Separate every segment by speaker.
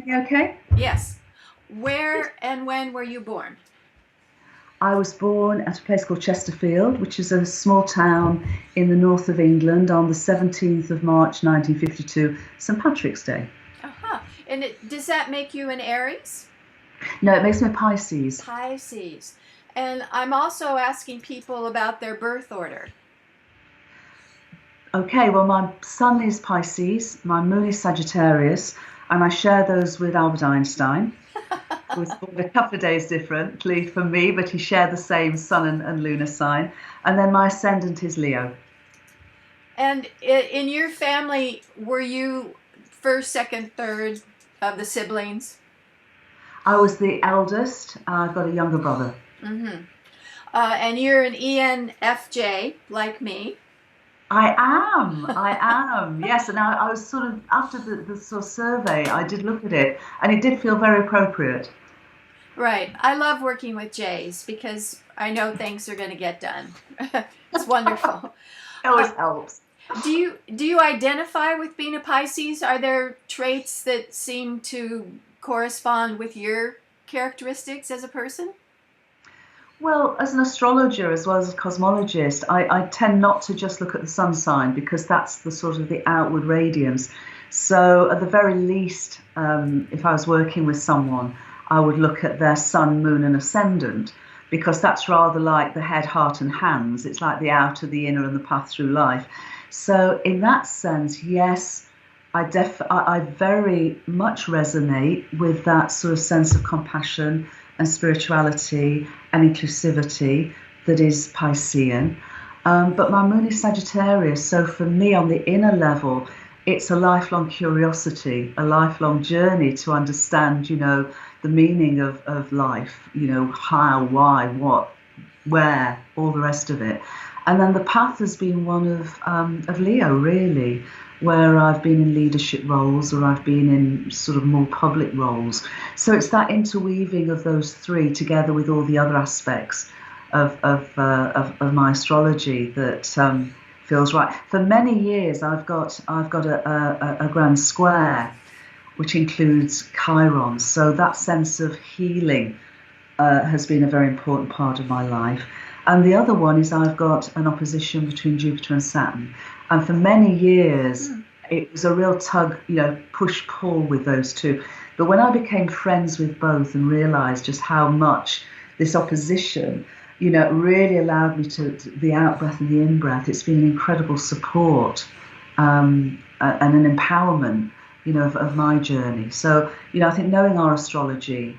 Speaker 1: me okay?
Speaker 2: Yes. Where and when were you born?
Speaker 1: I was born at a place called Chesterfield, which is a small town in the north of England on the 17th of March 1952, St. Patrick's Day.
Speaker 2: Uh-huh. And does that make you an Aries?
Speaker 1: No, it makes me Pisces.
Speaker 2: Pisces. And I'm also asking people about their birth order.
Speaker 1: Okay, well, my sun is Pisces, my moon is Sagittarius, and I share those with Albert Einstein, who was born a couple of days differently from me, but he shared the same sun and lunar sign. And then my ascendant is Leo.
Speaker 2: And in your family, were you first, second, third of the siblings?
Speaker 1: I was the eldest. I've got a younger brother.
Speaker 2: Mm-hmm. And you're an ENFJ, like me.
Speaker 1: I am, yes. And I was sort of, after the sort of survey, I did look at it and it did feel very appropriate.
Speaker 2: Right. I love working with Jays because I know things are going to get done. It's wonderful.
Speaker 1: It always helps.
Speaker 2: Do you identify with being a Pisces? Are there traits that seem to correspond with your characteristics as a person?
Speaker 1: Well, as an astrologer as well as a cosmologist, I tend not to just look at the sun sign because that's the sort of the outward radiance. So at the very least, if I was working with someone, I would look at their sun, moon, and ascendant because that's rather like the head, heart, and hands. It's like the outer, the inner, and the path through life. So in that sense, yes, I very much resonate with that sort of sense of compassion and spirituality and inclusivity that is Piscean. But my moon is Sagittarius, so for me on the inner level, it's a lifelong curiosity, a lifelong journey to understand, the meaning of life, how, why, what, where, all the rest of it. And then the path has been one of Leo, really, where I've been in leadership roles or I've been in sort of more public roles. So it's that interweaving of those three together with all the other aspects of my astrology that feels right. For many years, I've got a grand square, which includes Chiron. So that sense of healing has been a very important part of my life. And the other one is I've got an opposition between Jupiter and Saturn. And for many years, it was a real tug, push-pull with those two. But when I became friends with both and realized just how much this opposition, really allowed me to the out-breath and the in-breath, it's been an incredible support and an empowerment, of my journey. So, I think knowing our astrology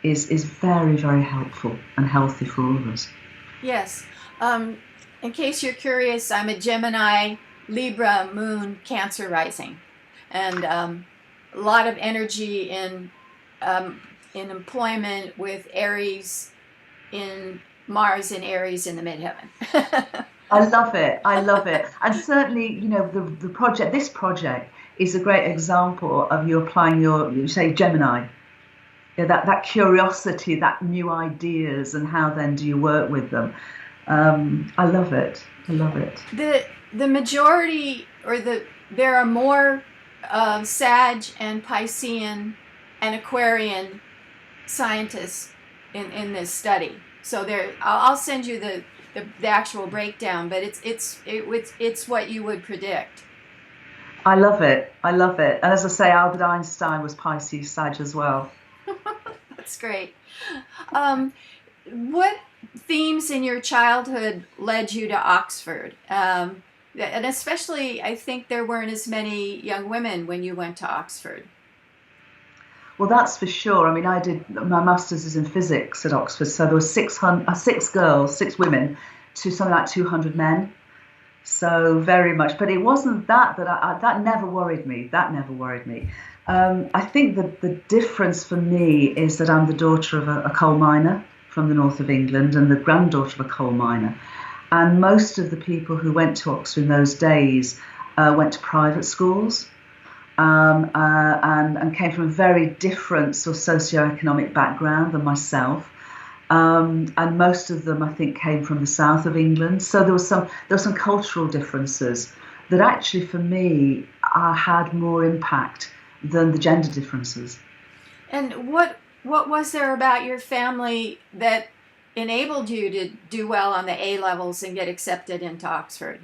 Speaker 1: is very, very helpful and healthy for all of us.
Speaker 2: Yes. In case you're curious, I'm a Gemini, Libra, Moon, Cancer rising, and a lot of energy in employment with Aries in Mars and Aries in the midheaven.
Speaker 1: I love it. I love it. And certainly, this project is a great example of you applying you say Gemini, that curiosity, that new ideas, and how then do you work with them? I love it. I love it.
Speaker 2: The majority, there are more Sag and Piscean and Aquarian scientists in this study. So I'll send you the actual breakdown, but it's what you would predict.
Speaker 1: I love it. I love it. And as I say, Albert Einstein was Pisces Sag as well.
Speaker 2: That's great. What themes in your childhood led you to Oxford? And especially, I think there weren't as many young women when you went to Oxford.
Speaker 1: Well, that's for sure. I mean, I did my master's is in physics at Oxford, so there were six girls, six women, to something like 200 men. So very much, but it wasn't that never worried me. That never worried me. I think that the difference for me is that I'm the daughter of a coal miner from the north of England and the granddaughter of a coal miner. And most of the people who went to Oxford in those days went to private schools and came from a very different sort of socioeconomic background than myself. And most of them, I think, came from the south of England. So there was some cultural differences that actually, for me, had more impact than the gender differences.
Speaker 2: And what was there about your family that enabled you to do well on the A levels and get accepted into Oxford?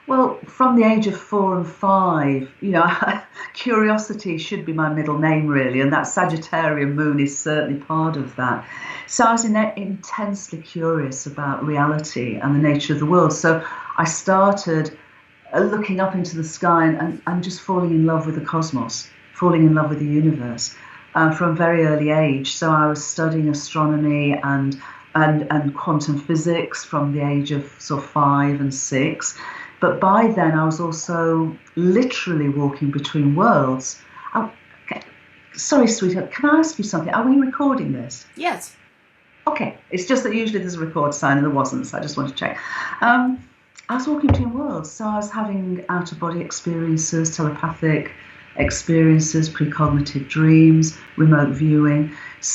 Speaker 1: Well, from the age of 4 and 5, curiosity should be my middle name, really, and that Sagittarian moon is certainly part of that. So I was intensely curious about reality and the nature of the world. So I started looking up into the sky and just falling in love with the cosmos, falling in love with the universe from a very early age. So I was studying astronomy and quantum physics from the age of sort of 5 and 6. But by then, I was also literally walking between worlds. Oh, okay. Sorry, sweetheart, can I ask you something? Are we recording this?
Speaker 2: Yes.
Speaker 1: Okay, it's just that usually there's a record sign and there wasn't, so I just want to check. I was walking between worlds, so I was having out-of-body experiences, telepathic experiences, precognitive dreams, remote viewing.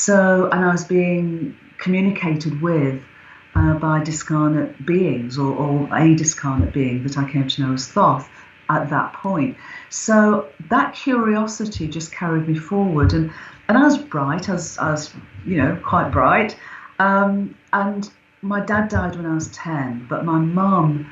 Speaker 1: And I was being communicated with by discarnate beings or a discarnate being that I came to know as Thoth at that point. So that curiosity just carried me forward, and I was bright, I was quite bright. And my dad died when I was 10, but my mum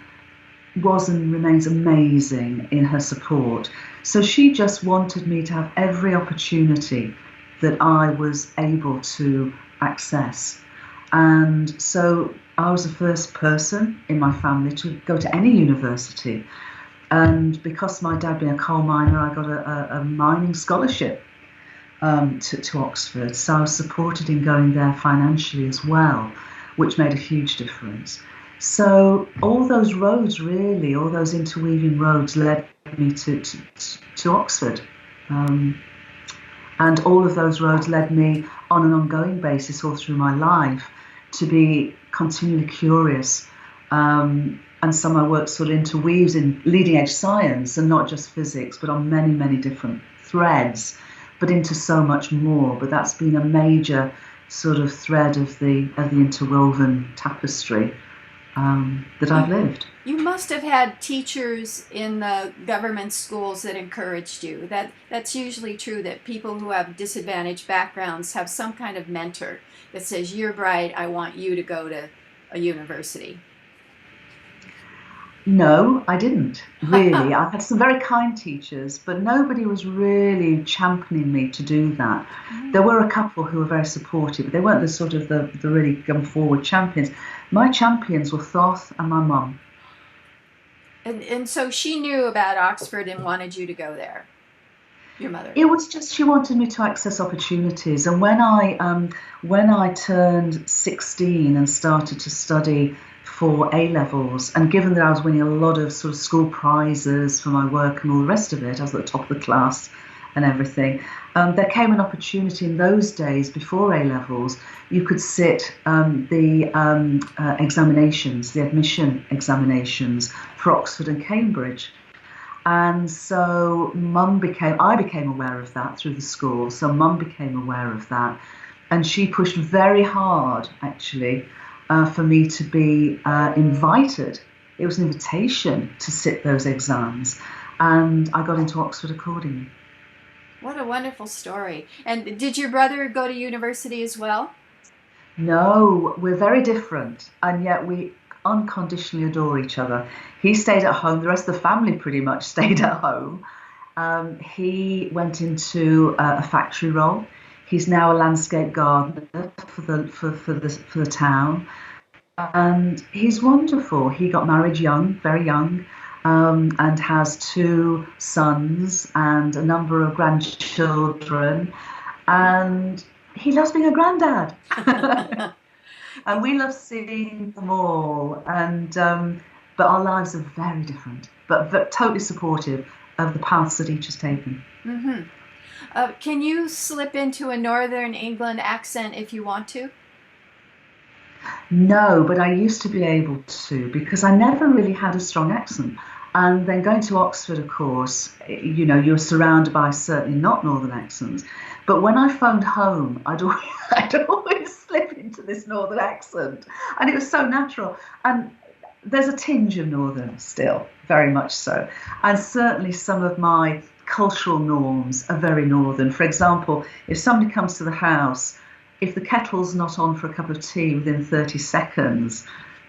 Speaker 1: was and remains amazing in her support. So she just wanted me to have every opportunity that I was able to access. And so I was the first person in my family to go to any university. And because my dad being a coal miner, I got a mining scholarship to Oxford. So I was supported in going there financially as well, which made a huge difference. So all those roads, really, all those interweaving roads led me to Oxford. And all of those roads led me on an ongoing basis all through my life to be continually curious. And some of my work sort of interweaves in leading edge science and not just physics, but on many, many different threads, but into so much more. But that's been a major sort of thread of the interwoven tapestry that I've lived.
Speaker 2: You must have had teachers in the government schools that encouraged you. That's usually true, that people who have disadvantaged backgrounds have some kind of mentor that says, you're bright, I want you to go to a university.
Speaker 1: No, I didn't, really. I had some very kind teachers, but nobody was really championing me to do that. There were a couple who were very supportive, but they weren't the sort of the really come forward champions. My champions were Thoth and my mum.
Speaker 2: And so she knew about Oxford and wanted you to go there, your mother.
Speaker 1: It was just she wanted me to access opportunities. And when I turned 16 and started to study for A levels, and given that I was winning a lot of sort of school prizes for my work and all the rest of it, I was at the top of the class and everything, there came an opportunity in those days before A levels. You could sit the examinations, the admission examinations for Oxford and Cambridge. And so I became aware of that through the school. So Mum became aware of that. And she pushed very hard, actually, for me to be invited. It was an invitation to sit those exams. And I got into Oxford accordingly.
Speaker 2: What a wonderful story. And did your brother go to university as well?
Speaker 1: No, we're very different. And yet we unconditionally adore each other. He stayed at home. The rest of the family pretty much stayed at home. He went into a factory role. He's now a landscape gardener for the town, and he's wonderful. He got married young, very young, and has 2 sons and a number of grandchildren, and he loves being a granddad. And we love seeing them all, but our lives are very different, but totally supportive of the paths that each has taken.
Speaker 2: Mm-hmm. Can you slip into a Northern England accent if you want to?
Speaker 1: No, but I used to be able to, because I never really had a strong accent. And then going to Oxford, of course, you're surrounded by certainly not Northern accents. But when I phoned home, I'd always slip into this Northern accent. And it was so natural. And there's a tinge of Northern still, very much so. And certainly some of my cultural norms are very northern. For example, if somebody comes to the house, if the kettle's not on for a cup of tea within 30 seconds,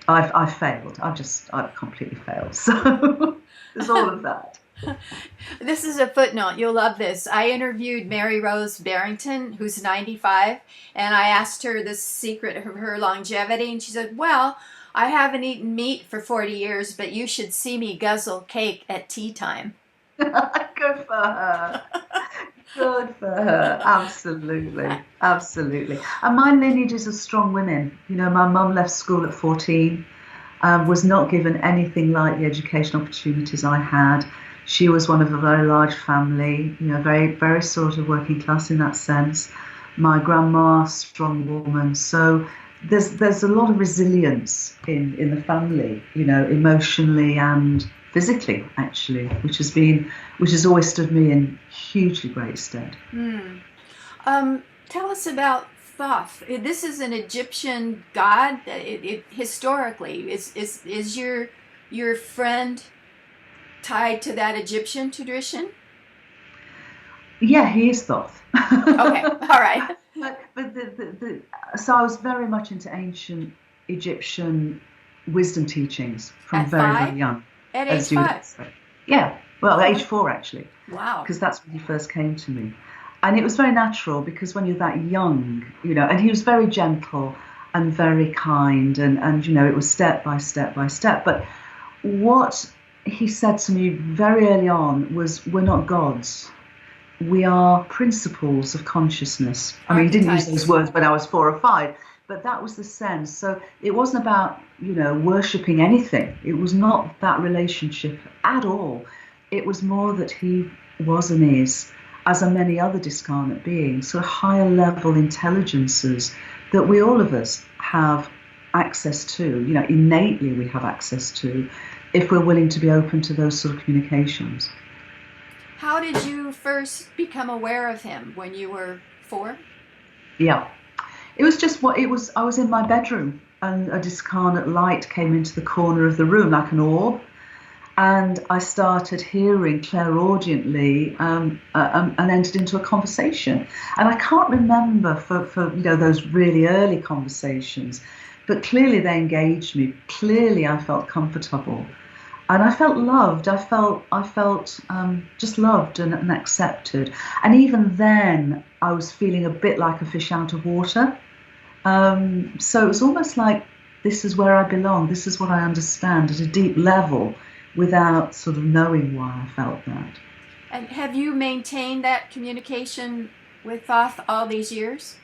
Speaker 1: I've failed. I've completely failed. So there's all of that.
Speaker 2: This is a footnote. You'll love this. I interviewed Mary Rose Barrington, who's 95, and I asked her the secret of her longevity, and she said, well, I haven't eaten meat for 40 years, but you should see me guzzle cake at tea time.
Speaker 1: Good for her. Good for her. Absolutely. Absolutely. And my lineage is of strong women. You know, my mum left school at 14, was not given anything like the education opportunities I had. She was one of a very large family, you know, very, very sort of working class in that sense. My grandma, strong woman. So there's a lot of resilience in the family, you know, emotionally and physically, actually, which has always stood me in hugely great stead.
Speaker 2: Tell us about Thoth. This is an Egyptian god. Historically, is your friend tied to that Egyptian tradition?
Speaker 1: Yeah, he is Thoth.
Speaker 2: Okay, all right.
Speaker 1: But so I was very much into ancient Egyptian wisdom teachings from
Speaker 2: At
Speaker 1: very,
Speaker 2: 5?
Speaker 1: very young.
Speaker 2: At age 5?
Speaker 1: Yeah, well, age 4 actually.
Speaker 2: Wow.
Speaker 1: Because that's when he first came to me. And it was very natural because when you're that young, you know, and he was very gentle and very kind and you know, it was step by step by step. But what he said to me very early on was, we're not gods. We are principles of consciousness. I mean, he didn't use those words when I was 4 or 5, but that was the sense. So it wasn't about, you know, worshipping anything. It was not that relationship at all. It was more that he was and is, as are many other discarnate beings, so higher level intelligences that we, all of us, have access to, you know, innately we have access to, if we're willing to be open to those sort of communications.
Speaker 2: How did you first become aware of him? When you were 4?
Speaker 1: Yeah. It was just I was in my bedroom and a discarnate light came into the corner of the room like an orb. And I started hearing clairaudiently and entered into a conversation. And I can't remember for you know, those really early conversations, but clearly they engaged me. Clearly I felt comfortable. And I felt loved. I felt just loved and accepted. And even then, I was feeling a bit like a fish out of water. So it was almost like, this is where I belong. This is what I understand at a deep level, without sort of knowing why I felt that.
Speaker 2: And have you maintained that communication with Thoth all these years?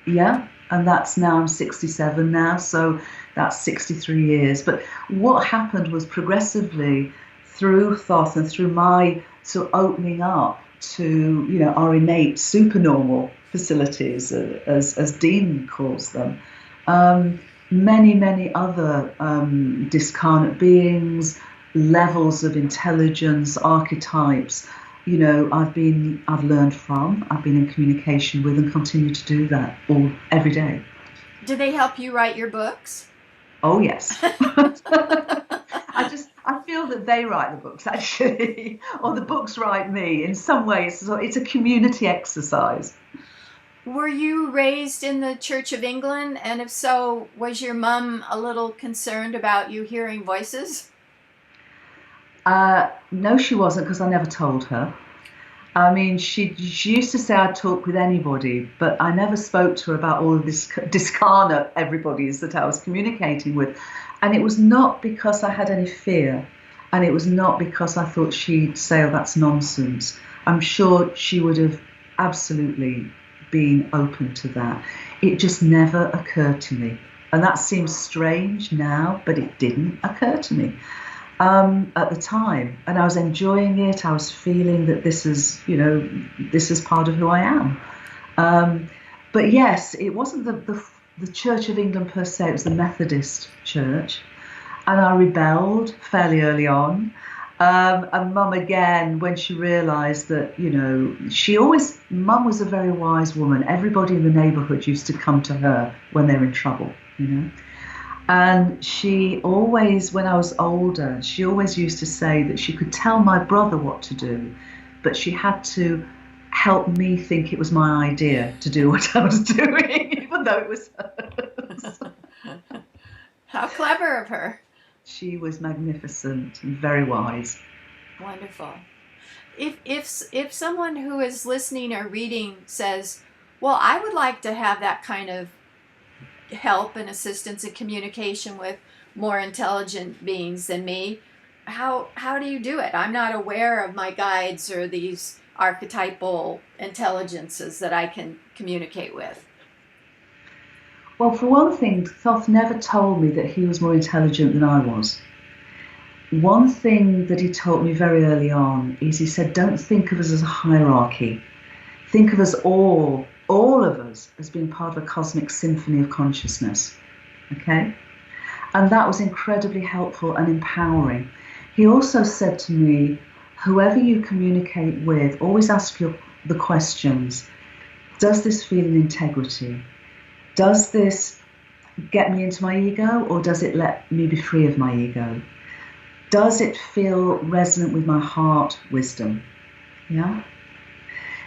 Speaker 1: Yeah, and that's now, I'm 67 now, so that's 63 years. But what happened was progressively through Thoth and through my sort of opening up to, you know, our innate supernormal facilities, as Dean calls them, many other discarnate beings, levels of intelligence, archetypes, you know, I've learned from, I've been in communication with, and continue to do that every day.
Speaker 2: Do they help you write your books?
Speaker 1: Oh yes. I feel that they write the books actually, or the books write me. In some ways, it's a community exercise.
Speaker 2: Were you raised in the Church of England? And if so, was your mum a little concerned about you hearing voices?
Speaker 1: No, she wasn't, because I never told her. I mean, she used to say I'd talk with anybody, but I never spoke to her about all of this discarnate everybody's that I was communicating with. And it was not because I had any fear, and it was not because I thought she'd say, oh, that's nonsense. I'm sure she would have absolutely been open to that. It just never occurred to me. And that seems strange now, but it didn't occur to me at the time. And I was enjoying it. I was feeling that this is, you know, this is part of who I am. But yes, it wasn't the Church of England per se, it was the Methodist Church. And I rebelled fairly early on. And Mum, again, when she realised that, you know, Mum was a very wise woman. Everybody in the neighbourhood used to come to her when they were in trouble, you know. And she always, when I was older, she always used to say that she could tell my brother what to do, but she had to help me think it was my idea to do what I was doing, even though it was hers.
Speaker 2: How clever of her.
Speaker 1: She was magnificent and very wise.
Speaker 2: Wonderful. If someone who is listening or reading says, well, I would like to have that kind of help and assistance and communication with more intelligent beings than me, how do you do it? I'm not aware of my guides or these archetypal intelligences that I can communicate with.
Speaker 1: Well, for one thing, Thoth never told me that he was more intelligent than I was. One thing that he taught me very early on is he said, don't think of us as a hierarchy. Think of us all of us, as being part of a cosmic symphony of consciousness. Okay? And that was incredibly helpful and empowering. He also said to me, whoever you communicate with, always ask the questions. Does this feel in integrity? Does this get me into my ego, or does it let me be free of my ego? Does it feel resonant with my heart wisdom? Yeah.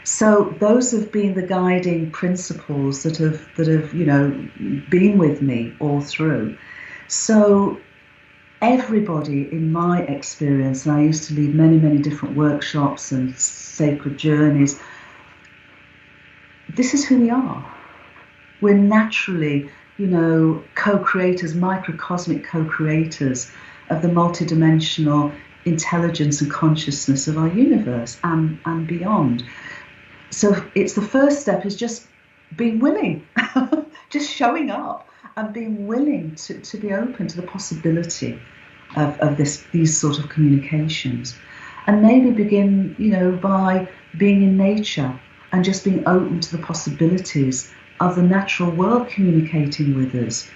Speaker 1: So those have been the guiding principles that have been with me all through. So everybody, in my experience, and I used to lead many, many different workshops and sacred journeys, this is who we are. We're naturally, co-creators, microcosmic co-creators of the multidimensional intelligence and consciousness of our universe and beyond. So it's the first step is just being willing, just showing up and being willing to be open to the possibility of these sort of communications. And maybe begin, by being in nature and just being open to the possibilities of the natural world communicating with us,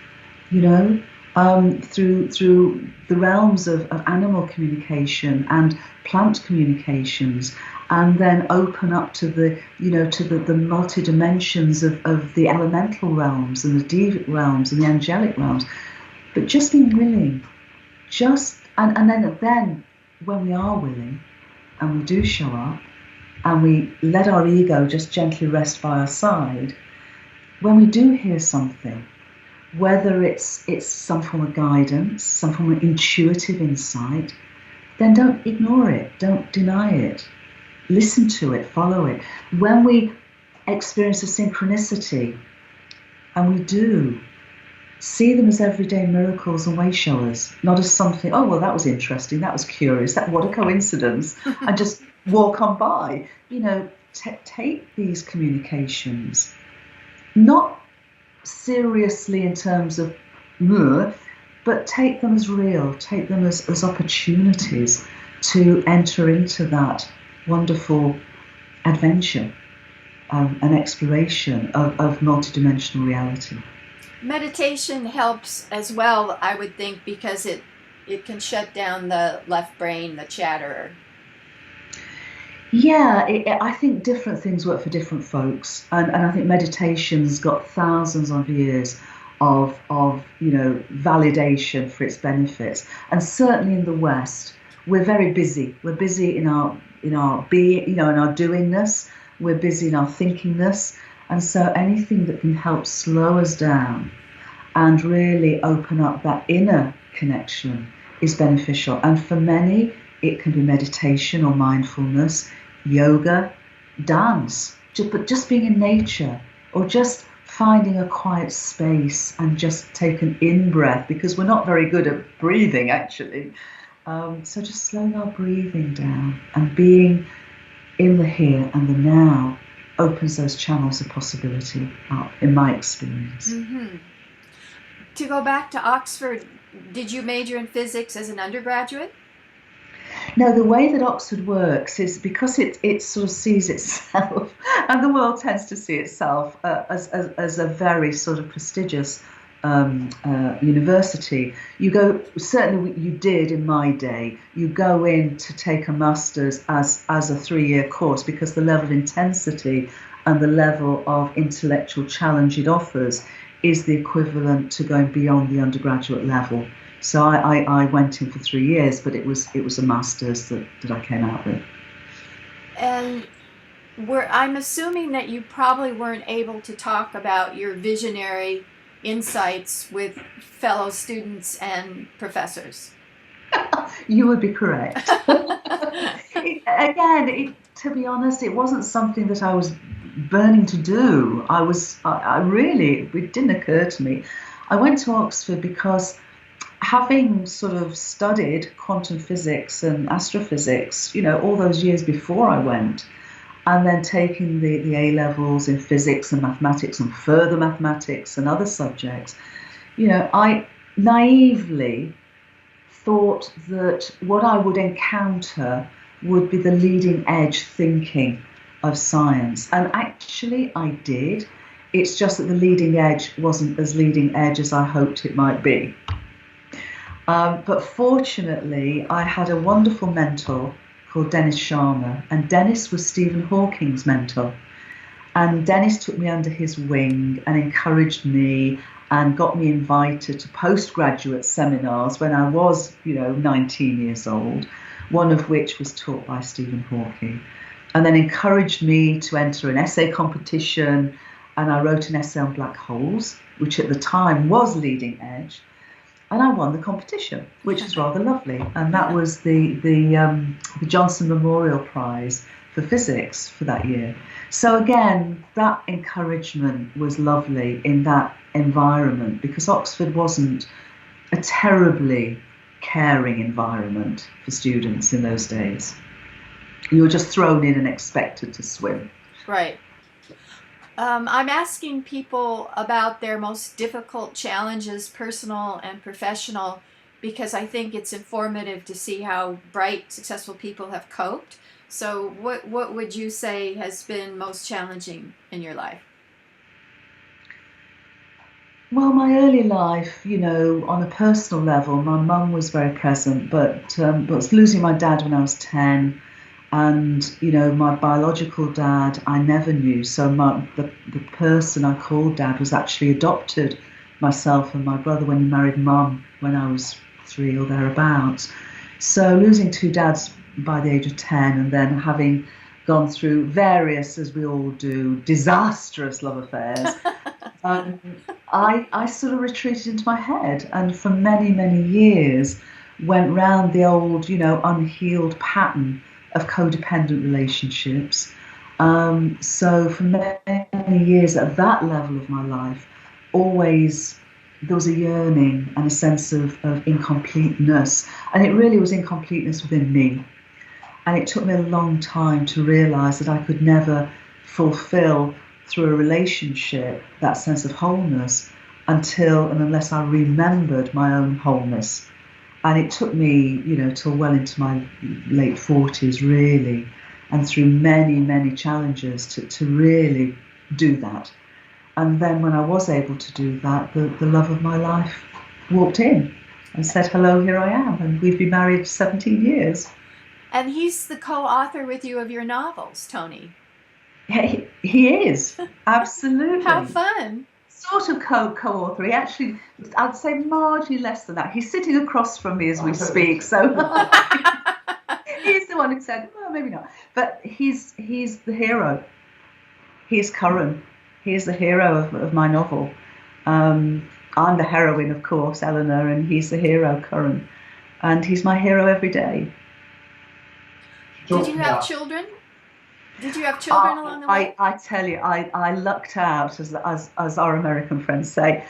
Speaker 1: through the realms of animal communication and plant communications, and then open up to the multi dimensions of the elemental realms and the devic realms and the angelic realms. But just being willing, and then when we are willing and we do show up and we let our ego just gently rest by our side, when we do hear something, whether it's some form of guidance, some form of intuitive insight, then don't ignore it, don't deny it. Listen to it, follow it. When we experience a synchronicity, and we do, see them as everyday miracles and way showers, not as something, oh, well, that was interesting, that was curious, what a coincidence, and just walk on by. Take these communications, not seriously in terms of, but take them as real, take them as opportunities to enter into that wonderful adventure and exploration of multidimensional reality.
Speaker 2: Meditation helps as well, I would think, because it can shut down the left brain, the chatter.
Speaker 1: Yeah, I think different things work for different folks, and I think meditation's got thousands of years of validation for its benefits, and certainly in the West, we're very busy. We're busy in our being, in our doingness. We're busy in our thinkingness, and so anything that can help slow us down and really open up that inner connection is beneficial. And for many, it can be meditation or mindfulness, yoga, dance, but just being in nature, or just finding a quiet space and just take an in-breath, because we're not very good at breathing, actually. So just slowing our breathing down and being in the here and the now opens those channels of possibility up, in my experience.
Speaker 2: Mm-hmm. To go back to Oxford, did you major in physics as an undergraduate?
Speaker 1: No, the way that Oxford works is because it sort of sees itself, and the world tends to see itself as a very sort of prestigious university. You go, certainly you did in my day, you go in to take a master's as a 3-year course, because the level of intensity and the level of intellectual challenge it offers is the equivalent to going beyond the undergraduate level. So I went in for 3 years, but it was a master's that I came out with.
Speaker 2: And I'm assuming that you probably weren't able to talk about your visionary insights with fellow students and professors.
Speaker 1: You would be correct. To be honest, it wasn't something that I was burning to do. I really, it didn't occur to me. I went to Oxford because having sort of studied quantum physics and astrophysics, all those years before I went, and then taking the A levels in physics and mathematics and further mathematics and other subjects, I naively thought that what I would encounter would be the leading edge thinking of science. And actually, I did. It's just that the leading edge wasn't as leading edge as I hoped it might be. But fortunately, I had a wonderful mentor called Dennis Sharma, and Dennis was Stephen Hawking's mentor. And Dennis took me under his wing and encouraged me and got me invited to postgraduate seminars when I was, 19 years old, one of which was taught by Stephen Hawking, and then encouraged me to enter an essay competition. And I wrote an essay on black holes, which at the time was leading edge. And I won the competition, which was rather lovely. And that was the Johnson Memorial Prize for physics for that year. So again, that encouragement was lovely in that environment, because Oxford wasn't a terribly caring environment for students in those days. You were just thrown in and expected to swim.
Speaker 2: Right. I'm asking people about their most difficult challenges, personal and professional, because I think it's informative to see how bright, successful people have coped. So what would you say has been most challenging in your life?
Speaker 1: Well, my early life, on a personal level, my mum was very present, but was losing my dad when I was 10. And, my biological dad, I never knew. So the person I called dad was actually adopted, myself and my brother, when he married mum when I was 3 or thereabouts. So losing 2 dads by the age of 10, and then having gone through various, as we all do, disastrous love affairs, I sort of retreated into my head, and for many, many years went round the old, unhealed pattern of codependent relationships. So for many years at that level of my life, always there was a yearning and a sense of incompleteness. And it really was incompleteness within me. And it took me a long time to realise that I could never fulfil through a relationship that sense of wholeness until and unless I remembered my own wholeness. And it took me, till well into my late 40s, really, and through many, many challenges to really do that. And then when I was able to do that, the love of my life walked in and said, hello, here I am. And we've been married 17 years.
Speaker 2: And he's the co-author with you of your novels, Tony.
Speaker 1: He is, absolutely.
Speaker 2: How fun.
Speaker 1: Sort of co-author. He actually, I'd say marginally less than that. He's sitting across from me as we speak, so he's the one who said, well, maybe not. But he's the hero. He's Curran. He is the hero of my novel. I'm the heroine, of course, Eleanor, and he's the hero, Curran. And he's my hero every day.
Speaker 2: Did you have children? Did you have children along the way?
Speaker 1: I tell you, I lucked out, as our American friends say.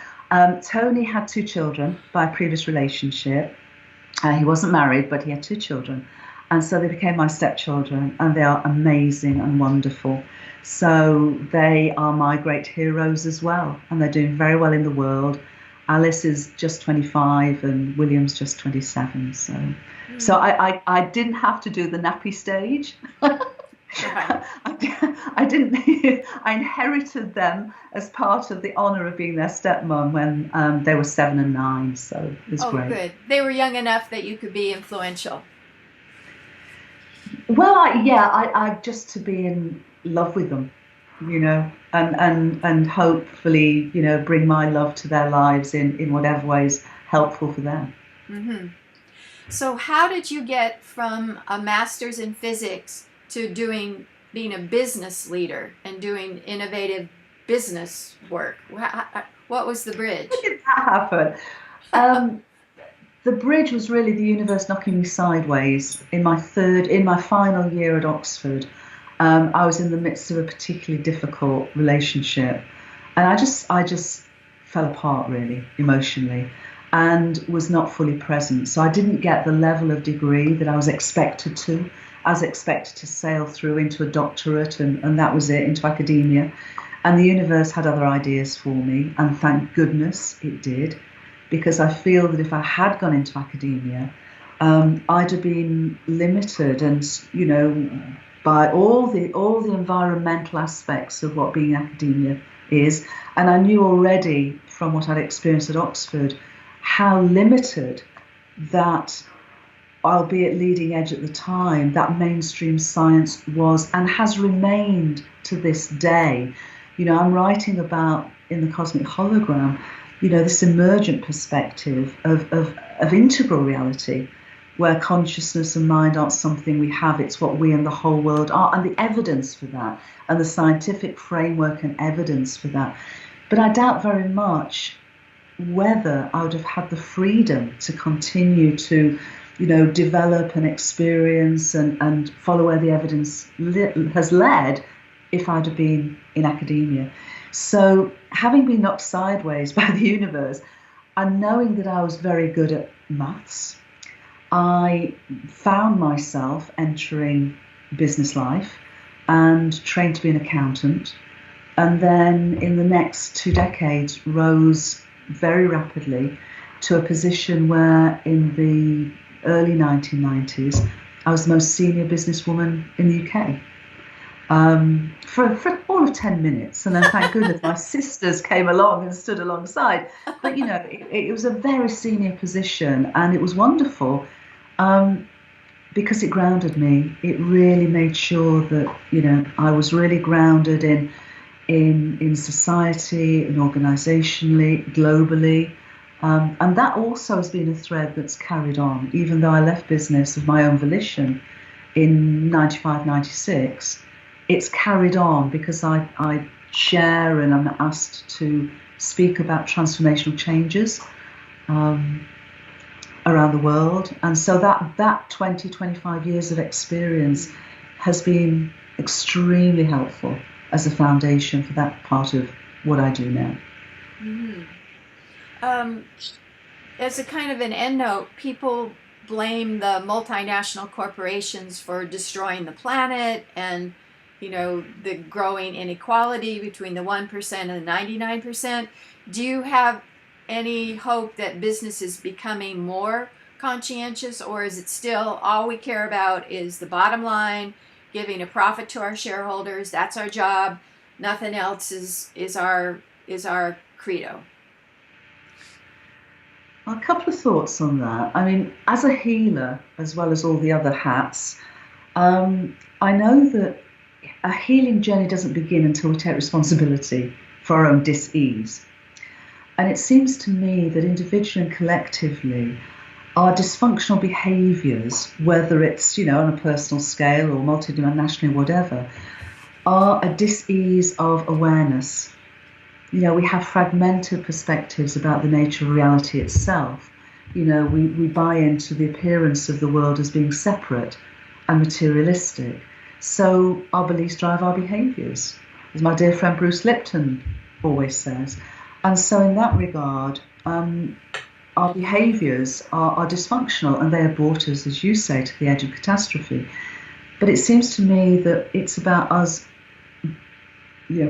Speaker 1: Tony had 2 children by a previous relationship. He wasn't married, but he had 2 children. And so they became my stepchildren, and they are amazing and wonderful. So they are my great heroes as well, and they're doing very well in the world. Alice is just 25 and William's just 27. So I didn't have to do the nappy stage. I didn't. I inherited them as part of the honour of being their stepmom when they were 7 and 9. So it was great. Oh,
Speaker 2: good. They were young enough that you could be influential.
Speaker 1: Well, I just to be in love with them, and hopefully, bring my love to their lives in whatever way is helpful for them.
Speaker 2: Mm-hmm. So how did you get from a master's in physics to being a business leader and doing innovative business work? What was the bridge?
Speaker 1: How did that happen? The bridge was really the universe knocking me sideways in my final year at Oxford. I was in the midst of a particularly difficult relationship, and I just fell apart really emotionally, and was not fully present. So I didn't get the level of degree that I was expected to. I was expected to sail through into a doctorate, and that was it, into academia. And the universe had other ideas for me, and thank goodness it did, because I feel that if I had gone into academia, I'd have been limited, and by all the environmental aspects of what being in academia is. And I knew already from what I'd experienced at Oxford how limited that, albeit leading edge at the time, that mainstream science was and has remained to this day. I'm writing about, in the cosmic hologram, this emergent perspective of integral reality, where consciousness and mind aren't something we have, it's what we and the whole world are, and the evidence for that, and the scientific framework and evidence for that. But I doubt very much whether I would have had the freedom to continue to, develop and experience and follow where the evidence has led if I'd have been in academia. So having been knocked sideways by the universe, and knowing that I was very good at maths, I found myself entering business life and trained to be an accountant. And then in the next 2 decades rose very rapidly to a position where in the early 1990s, I was the most senior businesswoman in the UK. For all of 10 minutes, and then thank goodness my sisters came along and stood alongside. But it was a very senior position, and it was wonderful because it grounded me. It really made sure that I was really grounded in society, and organisationally, globally, and that also has been a thread that's carried on, even though I left business of my own volition in 95, 96. It's carried on because I share and I'm asked to speak about transformational changes around the world. And so that 20, 25 years of experience has been extremely helpful as a foundation for that part of what I do now.
Speaker 2: Mm-hmm. As a kind of an end note, people blame the multinational corporations for destroying the planet and the growing inequality between the 1% and the 99%. Do you have any hope that business is becoming more conscientious, or is it still all we care about is the bottom line, giving a profit to our shareholders? That's our job. Nothing else is our credo.
Speaker 1: A couple of thoughts on that. I mean, as a healer, as well as all the other hats, I know that a healing journey doesn't begin until we take responsibility for our own dis-ease. And it seems to me that individually and collectively, our dysfunctional behaviours, whether it's on a personal scale or multidimensionally, whatever, are a dis-ease of awareness. We have fragmented perspectives about the nature of reality itself. We buy into the appearance of the world as being separate and materialistic. So our beliefs drive our behaviours, as my dear friend Bruce Lipton always says. And so in that regard, our behaviours are dysfunctional, and they have brought us, as you say, to the edge of catastrophe. But it seems to me that it's about us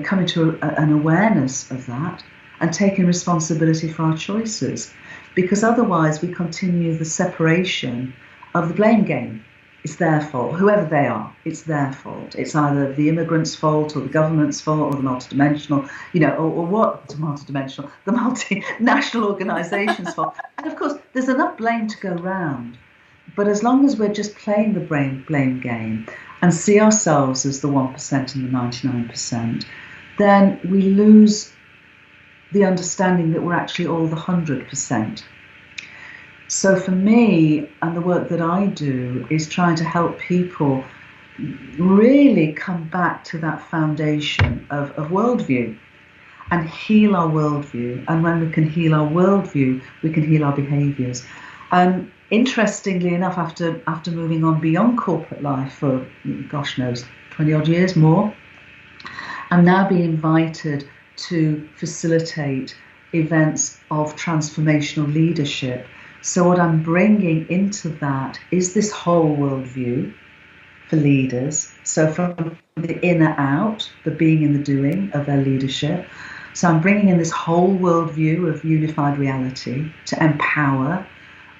Speaker 1: coming to an awareness of that and taking responsibility for our choices, because otherwise we continue the separation of the blame game. It's their fault, whoever they are, it's their fault. It's either the immigrant's fault or the government's fault or the multidimensional, or what, multidimensional, the multinational organisation's fault. And of course, there's enough blame to go round. But as long as we're just playing the blame game and see ourselves as the 1% and the 99%, then we lose the understanding that we're actually all the 100%. So for me, and the work that I do, is trying to help people really come back to that foundation of worldview and heal our worldview. And when we can heal our worldview, we can heal our behaviours. And interestingly enough, after moving on beyond corporate life for, gosh knows, 20 odd years more, I'm now being invited to facilitate events of transformational leadership. So what I'm bringing into that is this whole worldview for leaders. So from the inner out, the being and the doing of their leadership. So I'm bringing in this whole worldview of unified reality to empower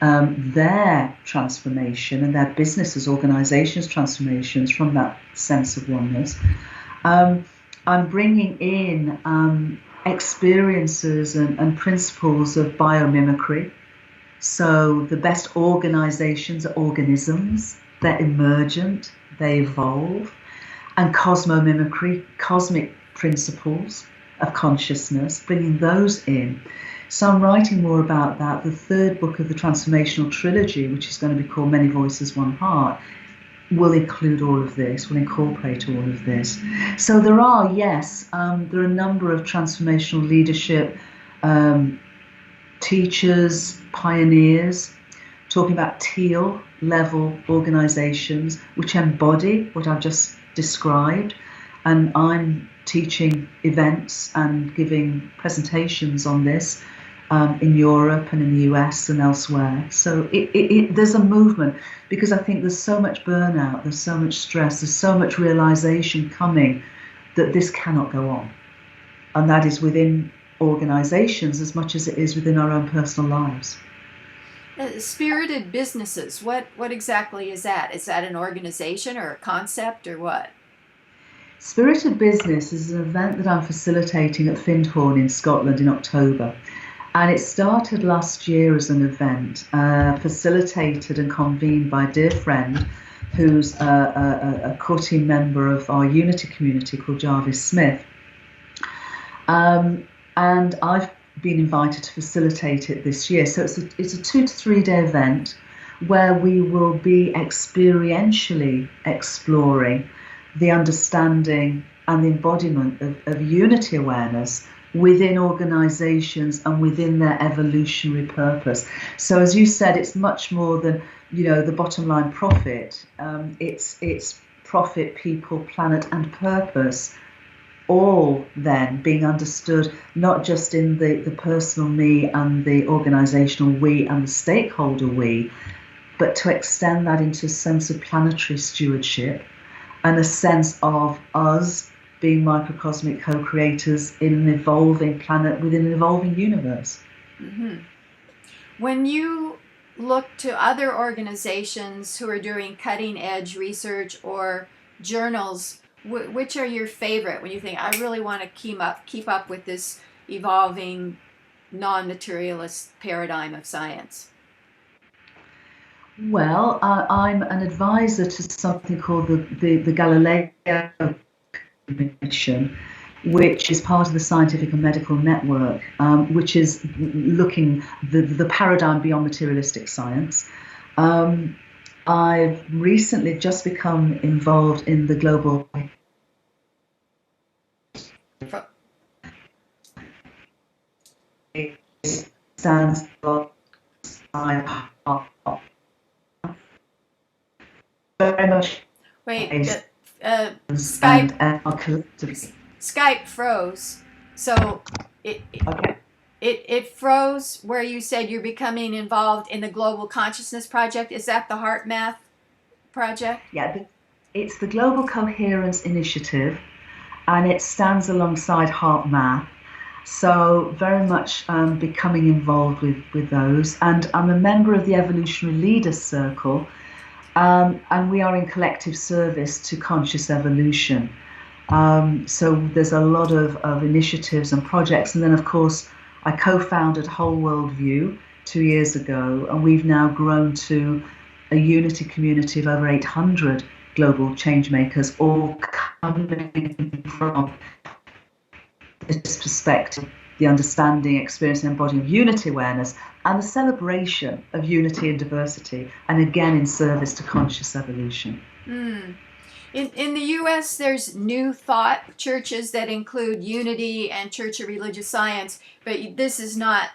Speaker 1: their transformation and their businesses, organizations' transformations from that sense of oneness. I'm bringing in experiences and principles of biomimicry. So the best organizations are organisms. They're emergent, they evolve. And cosmomimicry, cosmic principles of consciousness, bringing those in. So I'm writing more about that. The third book of the transformational trilogy, which is going to be called Many Voices, One Heart, will include all of this, will incorporate all of this. So there are, yes, there are a number of transformational leadership teachers, pioneers, talking about teal level organizations which embody what I've just described. And I'm teaching events and giving presentations on this in Europe and in the US and elsewhere. So there's a movement, because I think there's so much burnout, there's so much stress, there's so much realization coming that this cannot go on. And that is within organizations as much as it is within our own personal lives.
Speaker 2: Spirited businesses, what exactly is that? Is that an organization or a concept or what?
Speaker 1: Spirited Business is an event that I'm facilitating at Findhorn in Scotland in October. And it started last year as an event, facilitated and convened by a dear friend who's a core team member of our Unity community called Jarvis Smith. And I've been invited to facilitate it this year. So it's a 2 to 3 day event where we will be experientially exploring the understanding and the embodiment of unity awareness within organizations and within their evolutionary purpose. So as you said, it's much more than, the bottom line profit. It's profit, people, planet and purpose, all then being understood not just in the personal me and the organizational we and the stakeholder we, but to extend that into a sense of planetary stewardship and a sense of us being microcosmic co-creators in an evolving planet within an evolving universe.
Speaker 2: Mm-hmm. When you look to other organizations who are doing cutting edge research or journals, which are your favorite when you think, I really want to keep up with this evolving non-materialist paradigm of science?
Speaker 1: Well, I'm an advisor to something called the Galileo Commission, which is part of the Scientific and Medical Network, which is looking the paradigm beyond materialistic science. I've recently just become involved in the global stands for very much.
Speaker 2: Wait, Skype froze. So it froze where you said you're becoming involved in the Global Consciousness Project. Is that the Heart Math project?
Speaker 1: Yeah, it's the Global Coherence Initiative, and it stands alongside Heart Math. So very much becoming involved with those. And I'm a member of the Evolutionary Leaders Circle, and we are in collective service to conscious evolution. So there's a lot of initiatives and projects. And then, of course, I co-founded Whole World View 2 years ago, and we've now grown to a unity community of over 800 global change makers, all coming from this perspective, the understanding, experience, and embodying of unity awareness, and the celebration of unity and diversity, and again in service to conscious evolution.
Speaker 2: In the U.S., there's New Thought churches that include Unity and Church of Religious Science, but this is not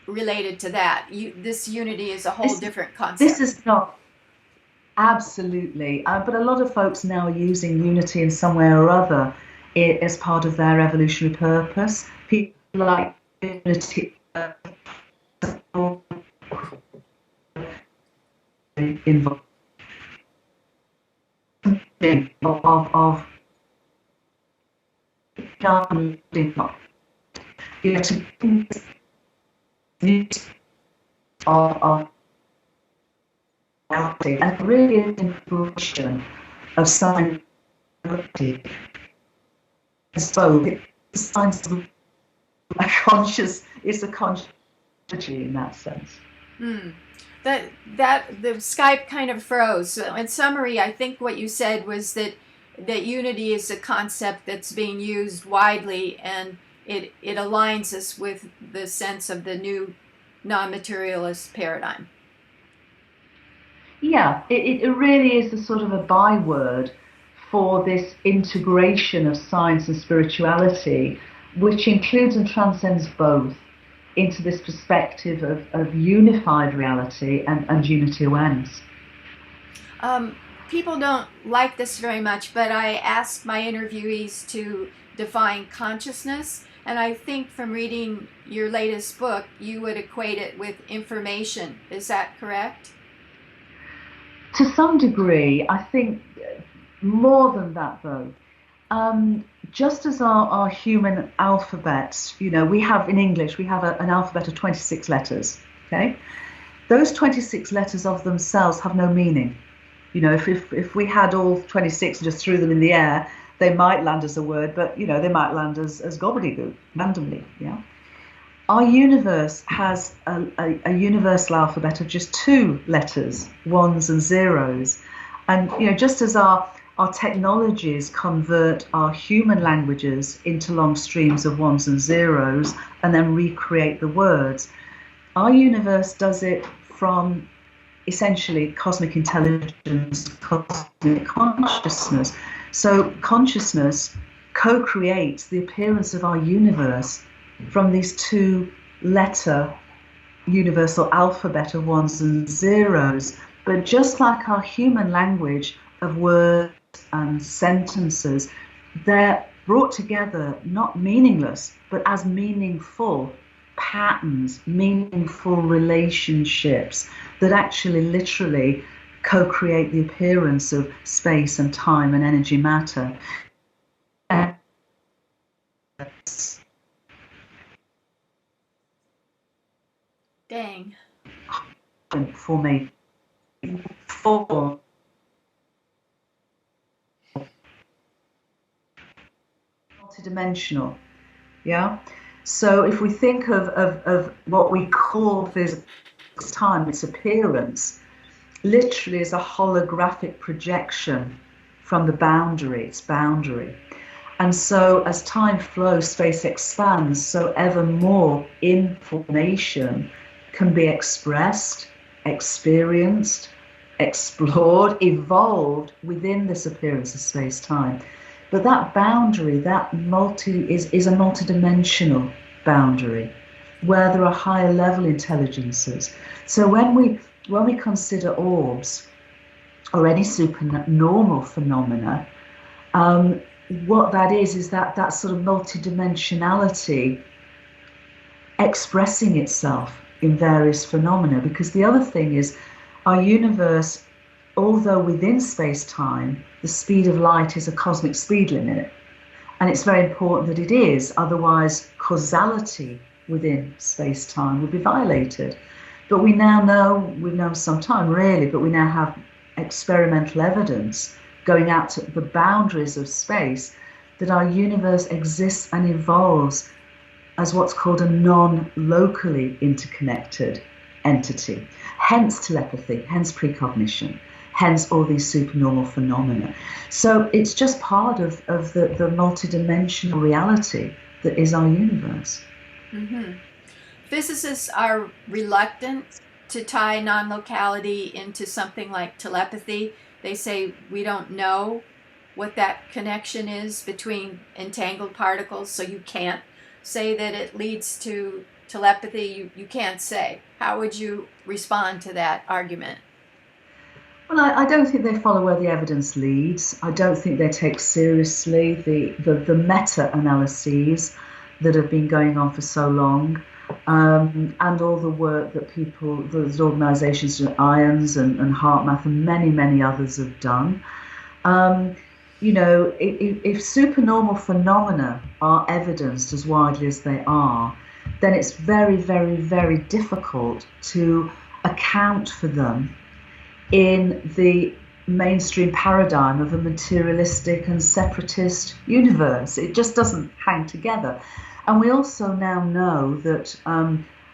Speaker 2: related to that. This Unity is a whole different
Speaker 1: This
Speaker 2: concept.
Speaker 1: is not absolutely, but a lot of folks now are using Unity in some way or other as part of their evolutionary purpose. People like Unity involved of you know, of reality and really integration of science. So it's science of a conscious, it's a conscious energy in that sense.
Speaker 2: That the Skype kind of froze. So in summary, I think what you said was that unity is a concept that's being used widely, and it aligns us with the sense of the new non-materialist paradigm.
Speaker 1: Yeah, it really is a sort of a byword for this integration of science and spirituality, which includes and transcends both into this perspective of unified reality and unity awareness.
Speaker 2: People don't like this very much, but I ask my interviewees to define consciousness, and I think from reading your latest book, you would equate it with information. Is that correct?
Speaker 1: To some degree, I think more than that though. Just as our human alphabets, we have in English, we have an alphabet of 26 letters, okay? Those 26 letters of themselves have no meaning. If we had all 26 and just threw them in the air, they might land as a word, but, they might land as gobbledygook, randomly, yeah? Our universe has a universal alphabet of just two letters, ones and zeros. And, just as our technologies convert our human languages into long streams of ones and zeros and then recreate the words, our universe does it from essentially cosmic intelligence, cosmic consciousness. So consciousness co-creates the appearance of our universe from these two-letter universal alphabet of ones and zeros. But just like our human language of words and sentences, they're brought together not meaningless, but as meaningful patterns, meaningful relationships that actually literally co-create the appearance of space and time and energy matter.
Speaker 2: Dang.
Speaker 1: For me, for multidimensional, yeah. So if we think of what we call physical time, its appearance, literally is a holographic projection from the boundary, its boundary. And so as time flows, space expands, so ever more information can be expressed, experienced, explored, evolved within this appearance of space-time. But that boundary, that is a multidimensional boundary where there are higher level intelligences. So when we consider orbs or any supernormal phenomena, what that is that sort of multidimensionality expressing itself in various phenomena. Because the other thing is, our universe, although within space-time, the speed of light is a cosmic speed limit. And it's very important that it is, otherwise causality within space-time would be violated. But we now know, we've known some time really, but we now have experimental evidence going out to the boundaries of space that our universe exists and evolves as what's called a non-locally interconnected entity. Hence telepathy, hence precognition, hence all these supernormal phenomena. So it's just part of the multidimensional reality that is our universe.
Speaker 2: Mm-hmm. Physicists are reluctant to tie non-locality into something like telepathy. They say we don't know what that connection is between entangled particles, so you can't say that it leads to telepathy? You can't say. How would you respond to that argument?
Speaker 1: Well, I don't think they follow where the evidence leads. I don't think they take seriously the meta-analyses that have been going on for so long, and all the work that those organisations, IONS and HeartMath and many, many others have done. If supernormal phenomena are evidenced as widely as they are, then it's very, very, very difficult to account for them in the mainstream paradigm of a materialistic and separatist universe. It just doesn't hang together. And we also now know that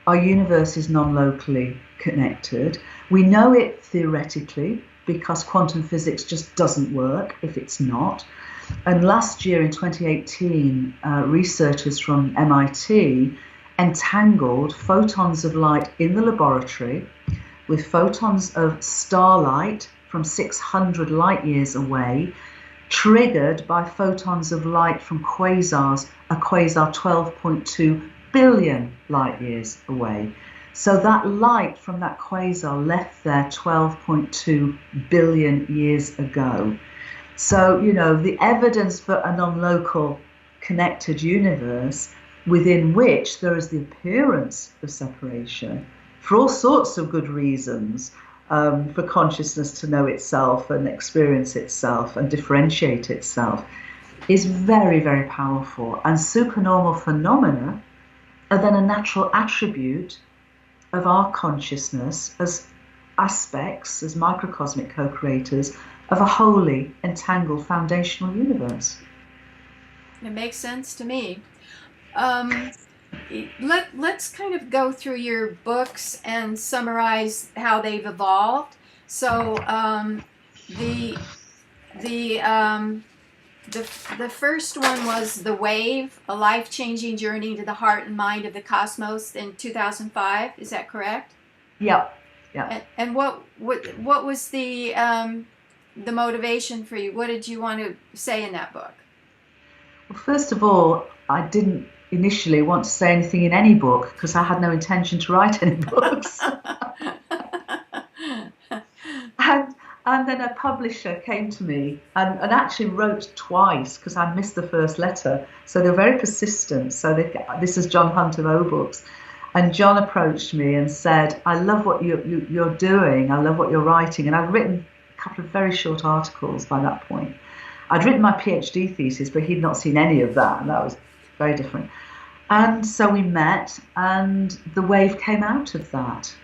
Speaker 1: our universe is non-locally connected. We know it theoretically because quantum physics just doesn't work if it's not. And last year in 2018, researchers from MIT entangled photons of light in the laboratory with photons of starlight from 600 light years away, triggered by photons of light from quasars, a quasar 12.2 billion light years away. So that light from that quasar left there 12.2 billion years ago. So, the evidence for a non-local connected universe within which there is the appearance of separation for all sorts of good reasons, for consciousness to know itself and experience itself and differentiate itself, is very, very powerful. And supernormal phenomena are then a natural attribute of our consciousness as aspects, as microcosmic co-creators of a wholly entangled foundational universe.
Speaker 2: It makes sense to me. Let's kind of go through your books and summarize how they've evolved. So the first one was The Wave, A Life-Changing Journey to the Heart and Mind of the Cosmos in 2005. Is that correct?
Speaker 1: Yeah.
Speaker 2: And what was the motivation for you? What did you want to say in that book?
Speaker 1: Well, first of all, I didn't initially want to say anything in any book because I had no intention to write any books. And then a publisher came to me and actually wrote twice because I missed the first letter. So they're very persistent. So this is John Hunt of O Books. And John approached me and said, I love what you're doing. I love what you're writing. And I'd written a couple of very short articles by that point. I'd written my Ph.D. thesis, but he'd not seen any of that. And that was very different. And so we met, and The Wave came out of that.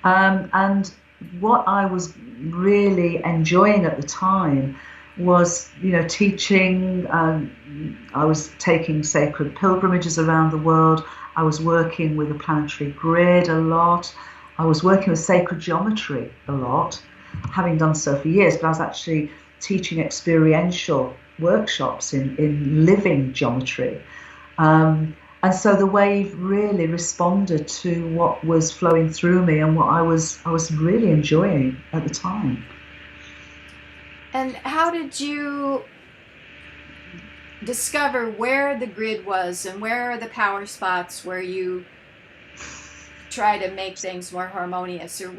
Speaker 1: And what I was really enjoying at the time was, teaching. I was taking sacred pilgrimages around the world. I was working with the planetary grid a lot. I was working with sacred geometry a lot, having done so for years, but I was actually teaching experiential workshops in living geometry. And so The Wave really responded to what was flowing through me and what I was really enjoying at the time.
Speaker 2: And how did you discover where the grid was and where are the power spots where you try to make things more harmonious? Or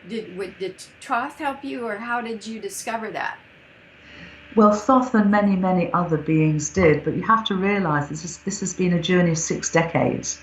Speaker 2: did Thoth help you, or how did you discover that?
Speaker 1: Well, Thoth and many, many other beings did, but you have to realize this has been a journey of 6 decades.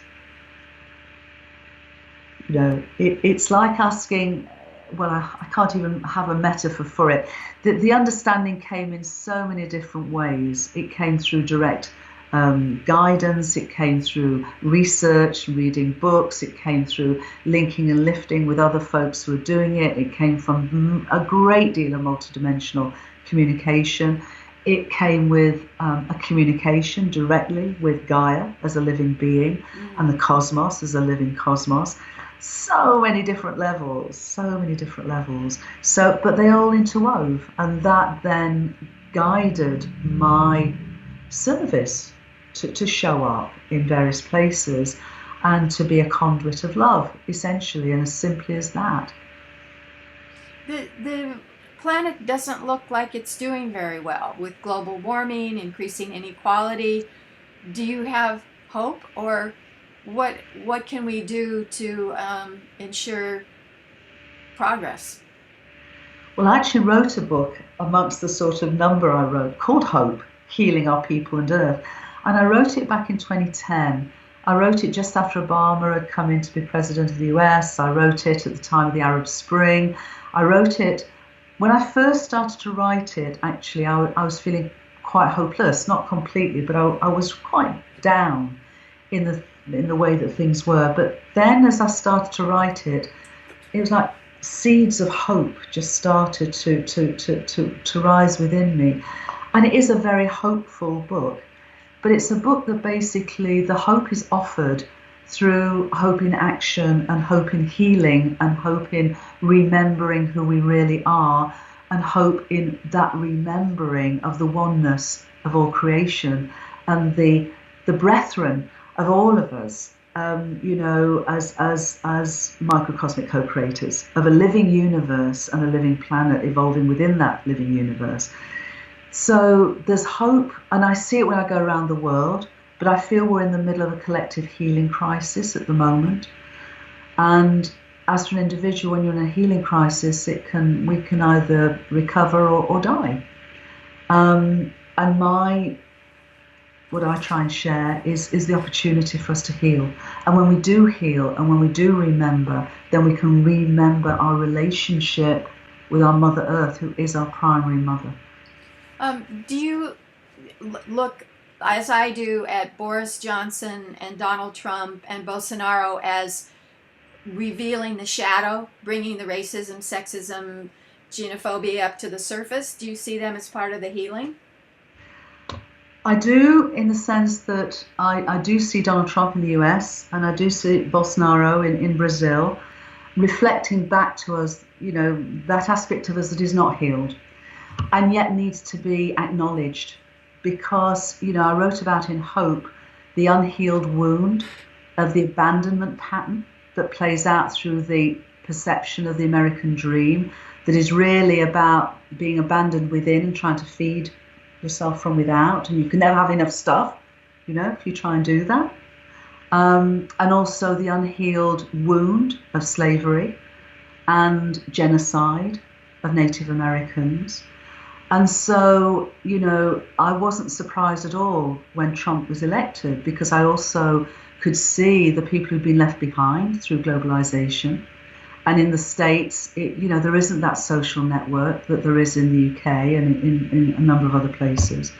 Speaker 1: It's like asking, well, I can't even have a metaphor for it. The understanding came in so many different ways. It came through direct guidance, it came through research, reading books, it came through linking and lifting with other folks who are doing it. It came from a great deal of multidimensional communication. It came with a communication directly with Gaia as a living being and the cosmos as a living cosmos. So many different levels. So, but they all interwove, and that then guided my service to show up in various places and to be a conduit of love, essentially, and as simply as that.
Speaker 2: The planet doesn't look like it's doing very well with global warming, increasing inequality. Do you have hope, or what can we do to ensure progress?
Speaker 1: Well, I actually wrote a book amongst the sort of number I wrote called Hope, Healing Our People and Earth. And I wrote it back in 2010. I wrote it just after Obama had come in to be president of the US. I wrote it at the time of the Arab Spring. I wrote it when I first started to write it. Actually, I was feeling quite hopeless, not completely, but I was quite down in the way that things were. But then as I started to write it, it was like seeds of hope just started to rise within me. And it is a very hopeful book. But it's a book that basically the hope is offered through hope in action and hope in healing and hope in remembering who we really are and hope in that remembering of the oneness of all creation and the brethren of all of us, as microcosmic co-creators of a living universe and a living planet evolving within that living universe. So there's hope, and I see it when I go around the world, but I feel we're in the middle of a collective healing crisis at the moment. And as for an individual, when you're in a healing crisis, we can either recover or die. And what I try and share is the opportunity for us to heal. And when we do heal and when we do remember, then we can remember our relationship with our Mother Earth, who is our primary mother.
Speaker 2: Do you look, as I do, at Boris Johnson and Donald Trump and Bolsonaro as revealing the shadow, bringing the racism, sexism, xenophobia up to the surface? Do you see them as part of the healing?
Speaker 1: I do, in the sense that I do see Donald Trump in the US and I do see Bolsonaro in Brazil reflecting back to us, that aspect of us that is not healed and yet needs to be acknowledged, because I wrote about in Hope the unhealed wound of the abandonment pattern that plays out through the perception of the American dream, that is really about being abandoned within and trying to feed yourself from without, and you can never have enough stuff, if you try and do that. And also the unhealed wound of slavery and genocide of Native Americans. And so, I wasn't surprised at all when Trump was elected, because I also could see the people who'd been left behind through globalization. And in the States, there isn't that social network that there is in the UK and in a number of other places.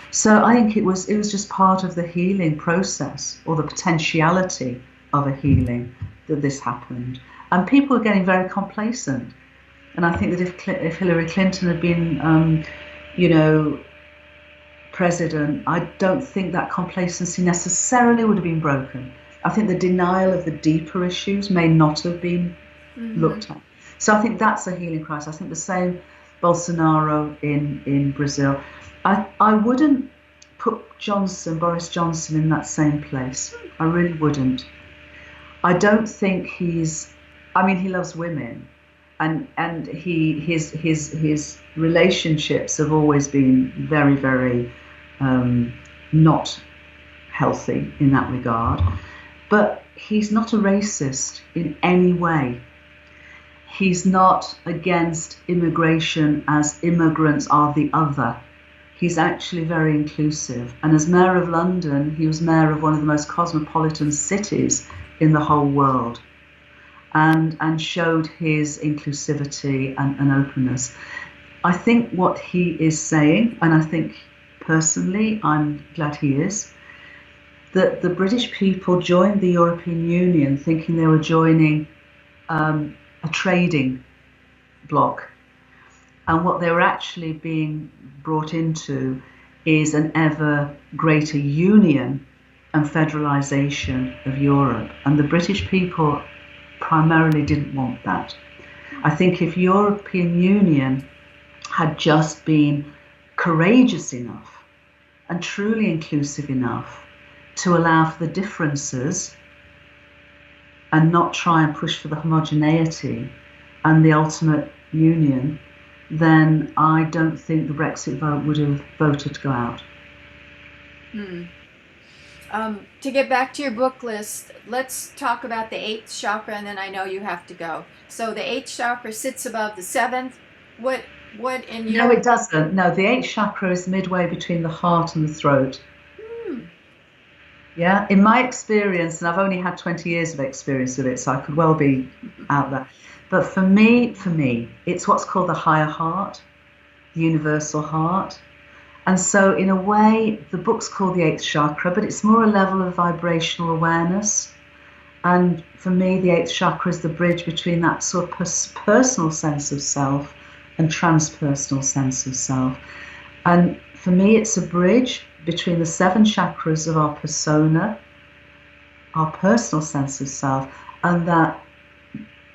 Speaker 1: So I think it was just part of the healing process, or the potentiality of a healing, that this happened. And people are getting very complacent. And I think that if Hillary Clinton had been, president, I don't think that complacency necessarily would have been broken. I think the denial of the deeper issues may not have been looked at. So I think that's a healing crisis. I think the same Bolsonaro in Brazil. I wouldn't put Boris Johnson in that same place. I really wouldn't. I don't think he loves women, and his relationships have always been very, very not healthy in that regard. But he's not a racist in any way. He's not against immigration as immigrants are the other. He's actually very inclusive. And as Mayor of London, he was Mayor of one of the most cosmopolitan cities in the whole world, and showed his inclusivity and openness. I think what he is saying, and I think personally I'm glad he is, that the British people joined the European Union thinking they were joining a trading bloc. And what they were actually being brought into is an ever greater union and federalisation of Europe. And the British people primarily didn't want that. I think if European Union had just been courageous enough and truly inclusive enough to allow for the differences and not try and push for the homogeneity and the ultimate union, then I don't think the Brexit vote would have voted to go out.
Speaker 2: To get back to your book list, let's talk about the 8th chakra, and then I know you have to go. So the 8th chakra sits above the 7th. What in your...
Speaker 1: No, it doesn't. No, the 8th chakra is midway between the heart and the throat. Yeah, in my experience, and I've only had 20 years of experience with it, so I could well be out there. But for me, it's what's called the higher heart, the universal heart. And so in a way, the book's called the 8th chakra, but it's more a level of vibrational awareness. And for me, the 8th chakra is the bridge between that sort of personal sense of self and transpersonal sense of self. And for me, it's a bridge between the 7 chakras of our persona, our personal sense of self, and that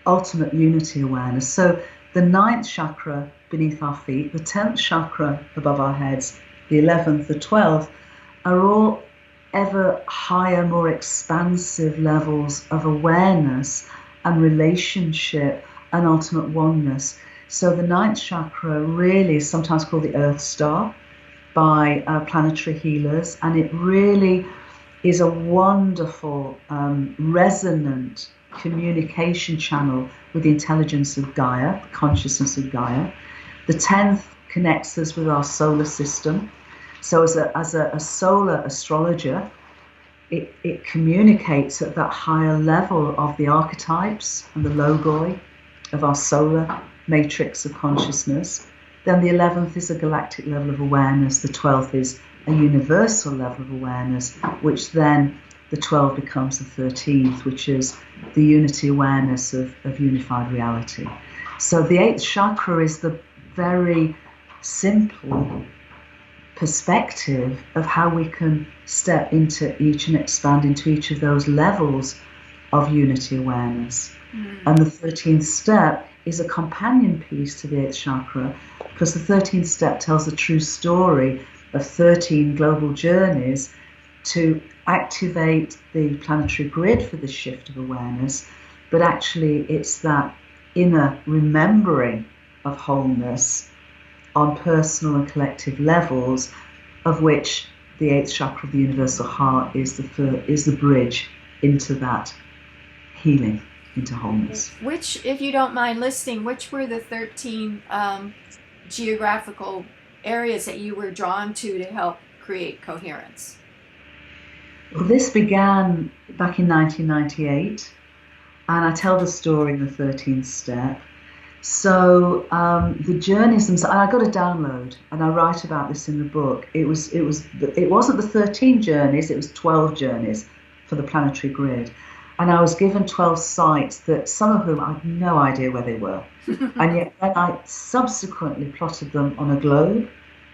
Speaker 1: ultimate unity awareness. So the 9th chakra beneath our feet, the 10th chakra above our heads, the 11th, the 12th, are all ever higher, more expansive levels of awareness and relationship and ultimate oneness. So the 9th chakra really is sometimes called the Earth Star by planetary healers, and it really is a wonderful, resonant communication channel with the intelligence of Gaia, the consciousness of Gaia. The 10th connects us with our solar system. So as a solar astrologer, it communicates at that higher level of the archetypes and the logoi of our solar matrix of consciousness. Then the 11th is a galactic level of awareness. The 12th is a universal level of awareness, which then the 12 becomes the 13th, which is the unity awareness of unified reality. So the 8th chakra is the very simple perspective of how we can step into each and expand into each of those levels of unity awareness. And the 13th step is a companion piece to the 8th chakra, because the 13th step tells the true story of 13 global journeys to activate the planetary grid for this shift of awareness. But actually it's that inner remembering of wholeness on personal and collective levels, of which the 8th chakra of the universal heart is the bridge into that healing, into wholeness.
Speaker 2: Which, if you don't mind listing, which were the 13 geographical areas that you were drawn to help create coherence?
Speaker 1: Well, this began back in 1998, and I tell the story in the 13th step. So the journeys themselves, and I got a download, and I write about this in the book. It wasn't the 13 journeys; it was 12 journeys for the planetary grid, and I was given 12 sites that some of whom I had no idea where they were, and yet when I subsequently plotted them on a globe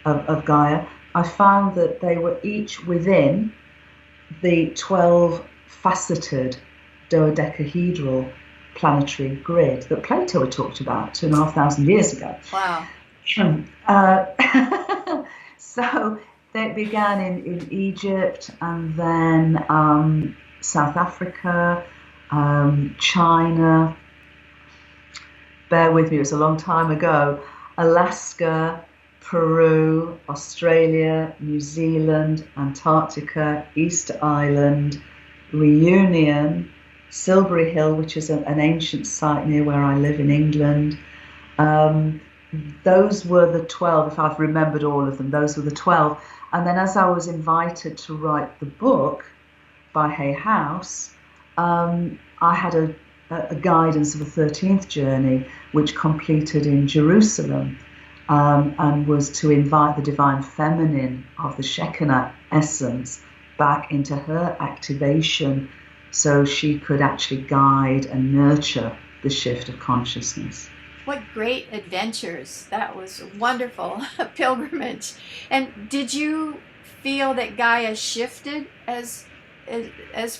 Speaker 1: of Gaia, I found that they were each within the 12 faceted dodecahedral planetary grid that Plato had talked about 2,500 years ago.
Speaker 2: Wow.
Speaker 1: So they began in Egypt, and then South Africa, China, bear with me, it was a long time ago, Alaska, Peru, Australia, New Zealand, Antarctica, Easter Island, Reunion, Silbury Hill, which is an ancient site near where I live in England. Those were the 12, if I've remembered all of them, those were the 12. And then as I was invited to write the book by Hay House, I had a guidance of a 13th journey, which completed in Jerusalem, and was to invite the divine feminine of the Shekinah essence back into her activation, so she could actually guide and nurture the shift of consciousness.
Speaker 2: What great adventures. That was wonderful. A pilgrimage. And did you feel that Gaia shifted as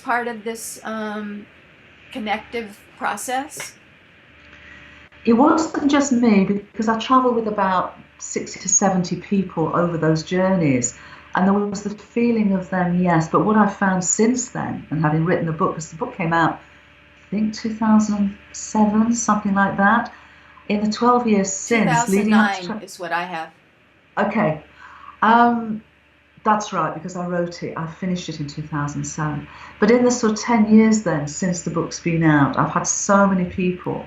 Speaker 2: part of this connective process?
Speaker 1: It wasn't just me, because I traveled with about 60 to 70 people over those journeys. And there was the feeling of them, yes. But what I've found since then, and having written the book, because the book came out, I think 2007, something like that, In the 12 years since, leading up to
Speaker 2: 2009 is what I have.
Speaker 1: Okay, that's right, because I wrote it, I finished it in 2007. But in the sort of 10 years then, since the book's been out, I've had so many people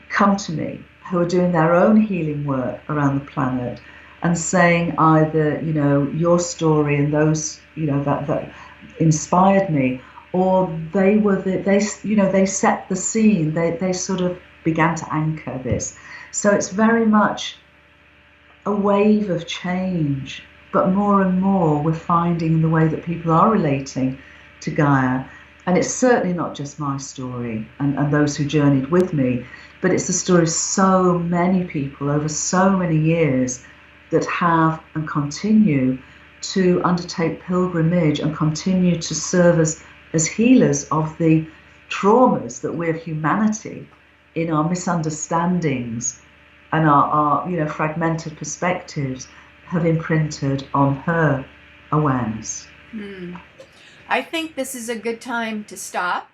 Speaker 1: come to me who are doing their own healing work around the planet and saying either, you know, your story and those, you know, that inspired me, or they set the scene, they sort of began to anchor this. So it's very much a wave of change, but more and more we're finding the way that people are relating to Gaia. And it's certainly not just my story and those who journeyed with me, but it's the story of so many people over so many years that have and continue to undertake pilgrimage and continue to serve as healers of the traumas that we of humanity, in our misunderstandings and our you know, fragmented perspectives, have imprinted on her awareness.
Speaker 2: I think this is a good time to stop.